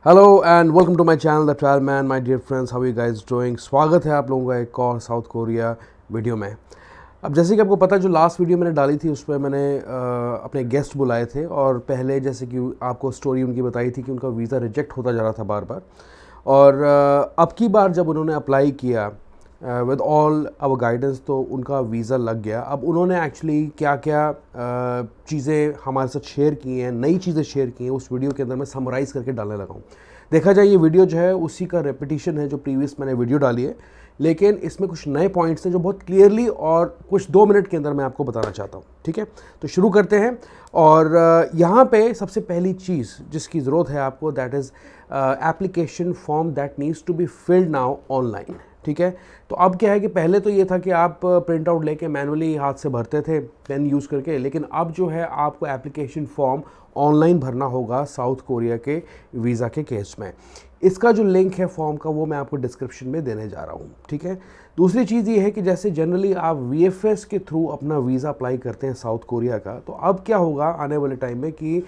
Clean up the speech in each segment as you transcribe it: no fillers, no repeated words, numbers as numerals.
Hello and welcome to my channel the travel man. My dear friends, how you guys doing. स्वागत है आप लोगों का एक और साउथ कोरिया वीडियो में। अब जैसे कि आपको पता है, जो लास्ट वीडियो मैंने डाली थी उस पर मैंने अपने गेस्ट बुलाए थे और पहले जैसे कि आपको स्टोरी उनकी बताई थी कि उनका वीज़ा रिजेक्ट होता जा रहा था बार बार। और अब की बार जब उन्होंने अप्लाई किया विद ऑल आवर गाइडेंस तो उनका वीज़ा लग गया। अब उन्होंने एक्चुअली क्या क्या चीज़ें हमारे साथ शेयर की हैं, नई चीज़ें शेयर की हैं, उस वीडियो के अंदर मैं समराइज़ करके डालने लगा हूँ। देखा जाए ये वीडियो जो है उसी का रेपिटेशन है जो प्रीवियस मैंने वीडियो डाली है, लेकिन इसमें कुछ नए पॉइंट्स हैं जो बहुत क्लियरली और कुछ 2 मिनट के अंदर मैं आपको बताना चाहता हूँ। ठीक है, तो शुरू करते हैं। और यहाँ पे सबसे पहली चीज़ जिसकी ज़रूरत है आपको, that is application form that needs to be filled now online. ठीक है, तो अब क्या है कि पहले तो ये था कि आप प्रिंट आउट लेके मैनुअली हाथ से भरते थे पेन यूज़ करके, लेकिन अब जो है आपको एप्लीकेशन फॉर्म ऑनलाइन भरना होगा साउथ कोरिया के वीज़ा के केस में। इसका जो लिंक है फॉर्म का वो मैं आपको डिस्क्रिप्शन में देने जा रहा हूँ। ठीक है, दूसरी चीज़ ये है कि जैसे जनरली आप वीएफएस के थ्रू अपना वीज़ा अप्लाई करते हैं साउथ कोरिया का, तो अब क्या होगा आने वाले टाइम में कि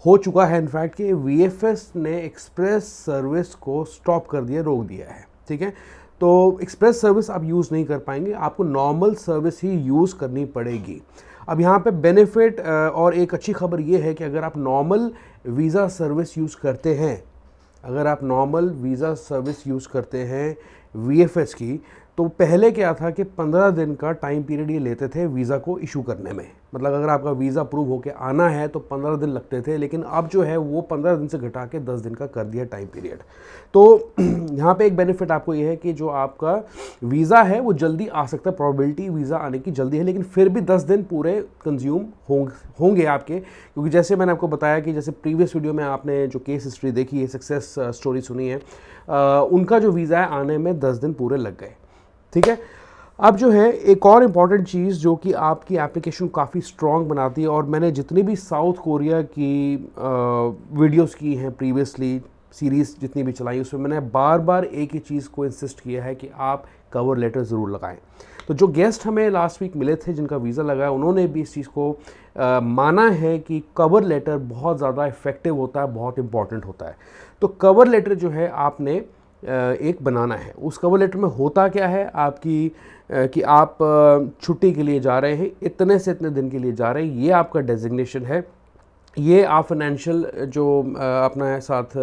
हो चुका है इनफैक्ट कि वीएफएस ने एक्सप्रेस सर्विस को स्टॉप कर दिया, रोक दिया है। ठीक है, तो एक्सप्रेस सर्विस आप यूज़ नहीं कर पाएंगे, आपको नॉर्मल सर्विस ही यूज़ करनी पड़ेगी। अब यहाँ पे बेनिफिट और एक अच्छी खबर ये है कि अगर आप नॉर्मल वीज़ा सर्विस यूज़ करते हैं, अगर आप नॉर्मल वीज़ा सर्विस यूज़ करते हैं वीएफएस की, तो पहले क्या था कि 15 दिन का टाइम पीरियड ये लेते थे वीज़ा को इशू करने में। मतलब अगर आपका वीज़ा अप्रूव होके आना है तो 15 दिन लगते थे, लेकिन अब जो है वो 15 दिन से घटा के 10 दिन का कर दिया टाइम पीरियड। तो यहाँ पे एक बेनिफिट आपको ये है कि जो आपका वीज़ा है वो जल्दी आ सकता है, प्रोबेबिलिटी वीज़ा आने की जल्दी है, लेकिन फिर भी 10 दिन पूरे कंज्यूम होंगे आपके। क्योंकि जैसे मैंने आपको बताया कि जैसे प्रीवियस वीडियो में आपने जो केस हिस्ट्री देखी है, सक्सेस स्टोरी सुनी है, उनका जो वीज़ा है आने में 10 दिन पूरे लग गए। ठीक है, अब जो है एक और इम्पॉर्टेंट चीज़ जो कि आपकी एप्लीकेशन काफ़ी स्ट्रॉन्ग बनाती है, और मैंने जितनी भी साउथ कोरिया की वीडियोस की हैं प्रीवियसली, सीरीज़ जितनी भी चलाई, उसमें मैंने बार बार एक ही चीज़ को इंसिस्ट किया है कि आप कवर लेटर ज़रूर लगाएं। तो जो गेस्ट हमें लास्ट वीक मिले थे जिनका वीज़ा लगा है, उन्होंने भी इस चीज़ को माना है कि कवर लेटर बहुत ज़्यादा इफ़ेक्टिव होता है, बहुत इंपॉर्टेंट होता है। तो कवर लेटर जो है आपने एक बनाना है। उस कवर लेटर में होता क्या है आपकी कि आप छुट्टी के लिए जा रहे हैं, इतने से इतने दिन के लिए जा रहे हैं, ये आपका डेजिग्नेशन है। ये आप फाइनेंशियल जो अपना साथ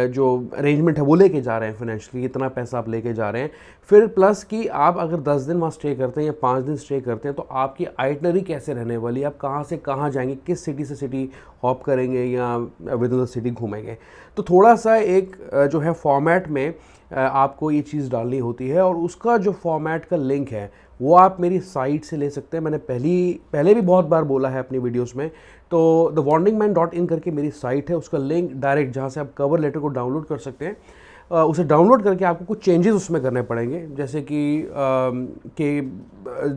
जो अरेंजमेंट है वो लेके जा रहे हैं, फाइनेंशियली इतना पैसा आप लेके जा रहे हैं। फिर प्लस कि आप अगर 10 दिन वहाँ स्टे करते हैं या 5 दिन स्टे करते हैं तो आपकी आइटनरी कैसे रहने वाली है, आप कहाँ से कहाँ जाएंगे, किस सिटी से सिटी हॉप करेंगे या विद इन द सिटी घूमेंगे। तो थोड़ा सा एक जो है फॉर्मेट में आपको ये चीज़ डालनी होती है, और उसका जो फॉर्मेट का लिंक है वो आप मेरी साइट से ले सकते हैं। मैंने पहले भी बहुत बार बोला है अपनी वीडियोस में। तो thewandingman.in करके मेरी साइट है, उसका लिंक डायरेक्ट जहाँ से आप कवर लेटर को डाउनलोड कर सकते हैं। उसे डाउनलोड करके आपको कुछ चेंजेस उसमें करने पड़ेंगे, जैसे कि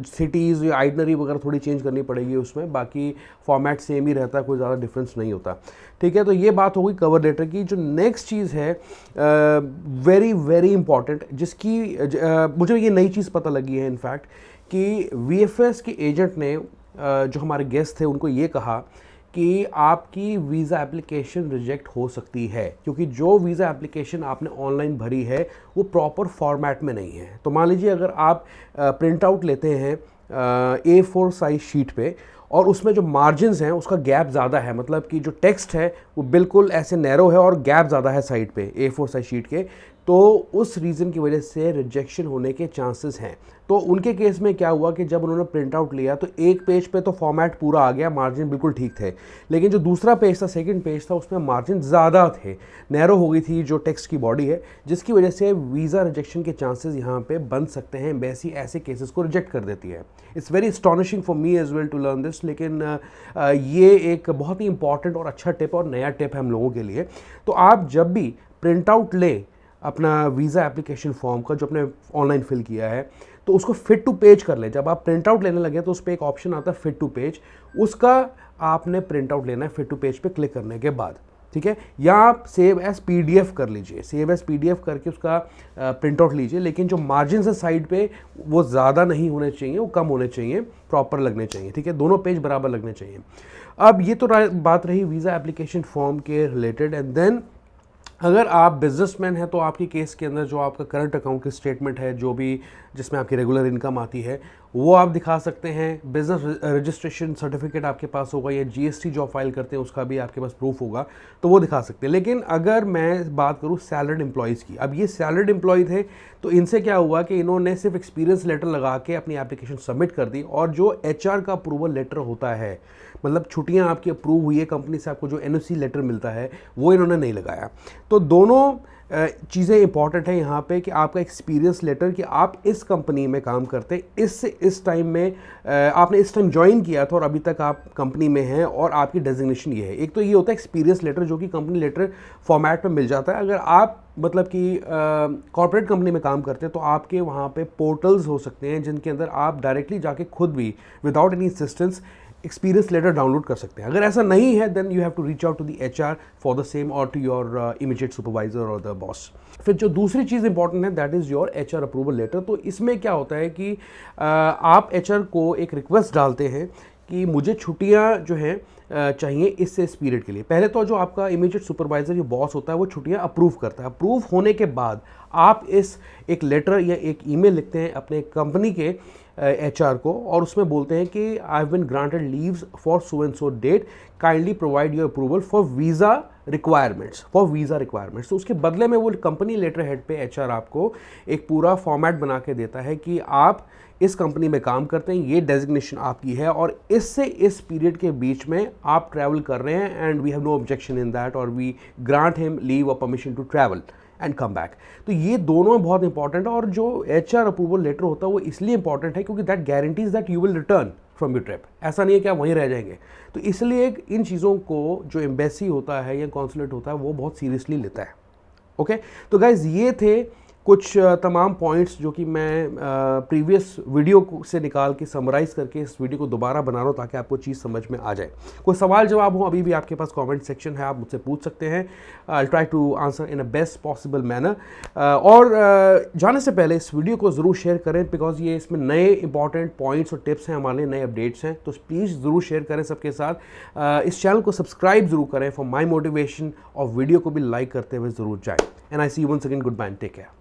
सिटीज़ या आइटनरी वगैरह थोड़ी चेंज करनी पड़ेगी उसमें, बाकी फॉर्मेट सेम ही रहता है, कोई ज़्यादा डिफरेंस नहीं होता। ठीक है, तो ये बात होगी कवर लेटर की। जो नेक्स्ट चीज़ है वेरी वेरी इंपॉर्टेंट, जिसकी मुझे ये नई चीज़ पता लगी है इनफैक्ट, कि वीएफएस के एजेंट ने जो हमारे गेस्ट थे उनको ये कहा कि आपकी वीज़ा एप्लीकेशन रिजेक्ट हो सकती है, क्योंकि जो वीज़ा एप्लीकेशन आपने ऑनलाइन भरी है वो प्रॉपर फॉर्मेट में नहीं है। तो मान लीजिए अगर आप प्रिंट आउट लेते हैं A4 साइज शीट पे, और उसमें जो मार्जिन्स हैं उसका गैप ज़्यादा है, मतलब कि जो टेक्स्ट है वो बिल्कुल ऐसे नैरो है और गैप ज़्यादा है साइड पे A4 साइज शीट के, तो उस रीज़न की वजह से रिजेक्शन होने के चांसेस हैं। तो उनके केस में क्या हुआ कि जब उन्होंने प्रिंट आउट लिया तो एक पेज पे तो फॉर्मेट पूरा आ गया, मार्जिन बिल्कुल ठीक थे, लेकिन जो दूसरा पेज था, सेकंड पेज था, उसमें मार्जिन ज़्यादा थे, नैरो हो गई थी जो टेक्स्ट की बॉडी है, जिसकी वजह से वीज़ा रिजेक्शन के चांसेस यहाँ पे बन सकते हैं। एम्बेसी ऐसे केसेस को रिजेक्ट कर देती है। It's very astonishing for me as well to learn this, लेकिन ये एक बहुत ही इंपॉर्टेंट और अच्छा टिप और नया टिप है हम लोगों के लिए। तो आप जब भी प्रिंट आउट लें अपना वीज़ा एप्लीकेशन फॉर्म का जो आपने ऑनलाइन फिल किया है, तो उसको फिट टू पेज कर लें। जब आप प्रिंट आउट लेने लगे तो उस पर एक ऑप्शन आता है फिट टू पेज, उसका आपने प्रिंट आउट लेना है फिट टू पेज पे क्लिक करने के बाद। ठीक है, या आप सेव एज पीडीएफ कर लीजिए, सेव एज पीडीएफ करके उसका प्रिंट आउट लीजिए, लेकिन जो मार्जिन है साइड पे वो ज़्यादा नहीं होने चाहिए, वो कम होने चाहिए, प्रॉपर लगने चाहिए। ठीक है, दोनों पेज बराबर लगने चाहिए। अब ये तो बात रही वीज़ा एप्लीकेशन फॉर्म के रिलेटेड, एंड देन अगर आप बिजनेसमैन हैं तो आपकी केस के अंदर जो आपका करंट अकाउंट की स्टेटमेंट है, जो भी जिसमें आपकी रेगुलर इनकम आती है, वो आप दिखा सकते हैं। बिजनेस रजिस्ट्रेशन सर्टिफिकेट आपके पास होगा, या जीएसटी जो आप फाइल करते हैं उसका भी आपके पास प्रूफ होगा, तो वो दिखा सकते हैं। लेकिन अगर मैं बात करूँ सैलरीड एम्प्लॉयज़ की, अब ये सैलरीड एम्प्लॉय थे, तो इनसे क्या हुआ कि इन्होंने सिर्फ एक्सपीरियंस लेटर लगा के अपनी एप्लीकेशन सबमिट कर दी, और जो एचआर का अप्रूवल लेटर होता है, मतलब छुट्टियां आपकी अप्रूव हुई है कंपनी से, आपको जो एनओसी लेटर मिलता है, वो इन्होंने नहीं लगाया। तो दोनों चीज़ें इंपॉर्टेंट है यहाँ पे कि आपका एक्सपीरियंस लेटर कि आप इस कंपनी में काम करते हैं, इस टाइम में आपने इस टाइम ज्वाइन किया था और अभी तक आप कंपनी में हैं, और आपकी डेजिग्नेशन ये है। एक तो ये होता है एक्सपीरियंस लेटर, जो कि कंपनी लेटर फॉर्मेट में मिल जाता है। अगर आप मतलब कि कॉर्पोरेट कंपनी में काम करते हैं तो आपके वहाँ पे पोर्टल्स हो सकते हैं जिनके अंदर आप डायरेक्टली जाके खुद भी without any assistance experience letter download कर सकते हैं। अगर ऐसा नहीं है then you have to reach out to the HR for the same, और टू योर इमीडिएट सुपरवाइजर और द बॉस। फिर जो दूसरी चीज़ इंपॉर्टेंट है that is your HR approval letter. तो इसमें क्या होता है कि आप एचआर को एक रिक्वेस्ट डालते हैं कि मुझे छुट्टियां जो हैं चाहिए इस पीरियड के लिए। पहले तो जो आपका इमीडिएट सुपरवाइजर या बॉस होता है वो छुट्टियां अप्रूव करता है। अप्रूव होने के बाद आप एक लेटर या एक ईमेल लिखते हैं अपने कंपनी के एचआर को, और उसमें बोलते हैं कि I have been granted leaves for so and so date, kindly provide your approval for visa requirements. तो उसके बदले में वो कंपनी लेटर हेड पे एचआर आपको एक पूरा फॉर्मेट बना के देता है कि आप इस कंपनी में काम करते हैं, ये डेजिग्नेशन आपकी है, और इससे इस पीरियड के बीच में आप ट्रैवल कर रहे हैं, and we have no objection in that, और वी ग्रांट हिम लीव और permission to travel and come back. तो ये दोनों बहुत इंपॉर्टेंट है, और जो एचआर अप्रूवल लेटर होता है वो इसलिए इंपॉर्टेंट है क्योंकि that guarantees that you will return from your trip. ऐसा नहीं है कि आप वहीं रह जाएंगे। तो इसलिए इन चीज़ों को जो एम्बेसी होता है या कॉन्सुलेट होता है वो बहुत सीरियसली लेता है। ओके, तो गाइज ये थे कुछ तमाम पॉइंट्स जो कि मैं प्रीवियस वीडियो से निकाल के समराइज़ करके इस वीडियो को दोबारा बना रहा हूँ ताकि आपको चीज़ समझ में आ जाए। कोई सवाल जवाब हो अभी भी आपके पास कमेंट सेक्शन है, आप मुझसे पूछ सकते हैं। I try to answer in a best possible manner. और जाने से पहले इस वीडियो को ज़रूर शेयर करें, बिकॉज ये इसमें नए इंपॉर्टेंट पॉइंट्स और टिप्स हैं हमारे, नए अपडेट्स हैं, तो प्लीज़ ज़रूर शेयर करें सबके साथ। इस चैनल को सब्सक्राइब ज़रूर करें फॉर माई मोटिवेशन, और वीडियो को भी लाइक करते हुए ज़रूर जाएँ। And I see you once again, goodbye and take care.